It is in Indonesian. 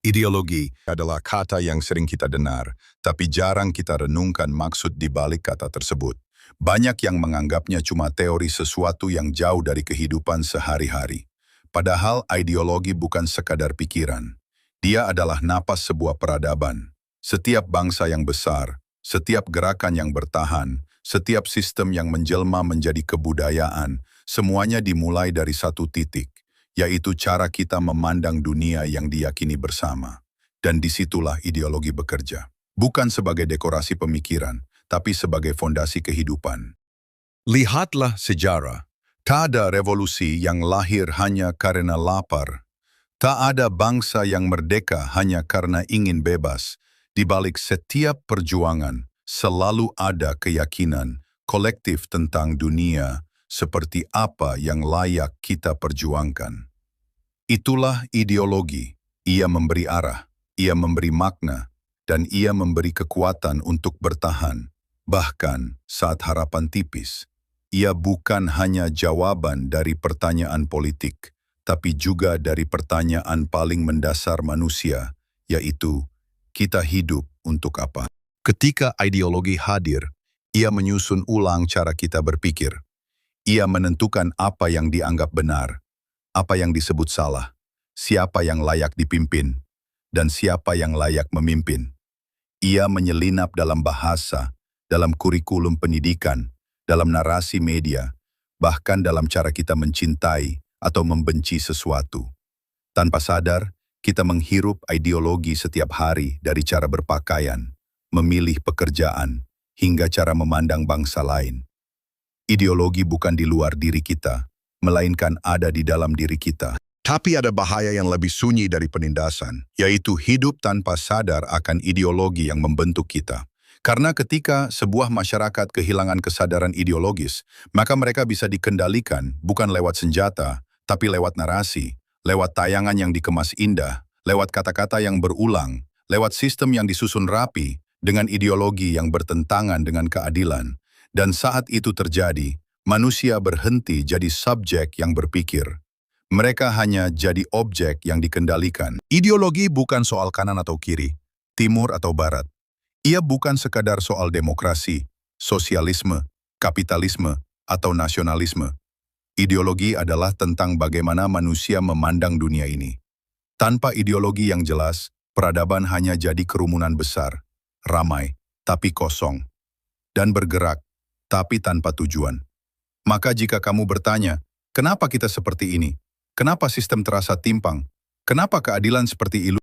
Ideologi adalah kata yang sering kita dengar, tapi jarang kita renungkan maksud di balik kata tersebut. Banyak yang menganggapnya cuma teori sesuatu yang jauh dari kehidupan sehari-hari. Padahal ideologi bukan sekadar pikiran. Dia adalah napas sebuah peradaban. Setiap bangsa yang besar, setiap gerakan yang bertahan, setiap sistem yang menjelma menjadi kebudayaan, semuanya dimulai dari satu titik, yaitu cara kita memandang dunia yang diyakini bersama. Dan disitulah ideologi bekerja. Bukan sebagai dekorasi pemikiran, tapi sebagai fondasi kehidupan. Lihatlah sejarah. Tak ada revolusi yang lahir hanya karena lapar. Tak ada bangsa yang merdeka hanya karena ingin bebas. Di balik setiap perjuangan, selalu ada keyakinan kolektif tentang dunia seperti apa yang layak kita perjuangkan. Itulah ideologi. Ia memberi arah, ia memberi makna, dan ia memberi kekuatan untuk bertahan, bahkan saat harapan tipis. Ia bukan hanya jawaban dari pertanyaan politik, tapi juga dari pertanyaan paling mendasar manusia, yaitu, kita hidup untuk apa? Ketika ideologi hadir, ia menyusun ulang cara kita berpikir. Ia menentukan apa yang dianggap benar, apa yang disebut salah, siapa yang layak dipimpin, dan siapa yang layak memimpin. Ia menyelinap dalam bahasa, dalam kurikulum pendidikan, dalam narasi media, bahkan dalam cara kita mencintai atau membenci sesuatu. Tanpa sadar, kita menghirup ideologi setiap hari dari cara berpakaian, memilih pekerjaan, hingga cara memandang bangsa lain. Ideologi bukan di luar diri kita, melainkan ada di dalam diri kita. Tapi ada bahaya yang lebih sunyi dari penindasan, yaitu hidup tanpa sadar akan ideologi yang membentuk kita. Karena ketika sebuah masyarakat kehilangan kesadaran ideologis, maka mereka bisa dikendalikan bukan lewat senjata, tapi lewat narasi, lewat tayangan yang dikemas indah, lewat kata-kata yang berulang, lewat sistem yang disusun rapi, dengan ideologi yang bertentangan dengan keadilan. Dan saat itu terjadi, manusia berhenti jadi subjek yang berpikir. Mereka hanya jadi objek yang dikendalikan. Ideologi bukan soal kanan atau kiri, timur atau barat. Ia bukan sekadar soal demokrasi, sosialisme, kapitalisme, atau nasionalisme. Ideologi adalah tentang bagaimana manusia memandang dunia ini. Tanpa ideologi yang jelas, peradaban hanya jadi kerumunan besar, ramai, tapi kosong, dan bergerak, tapi tanpa tujuan. Maka jika kamu bertanya, kenapa kita seperti ini? Kenapa sistem terasa timpang? Kenapa keadilan seperti ilusi?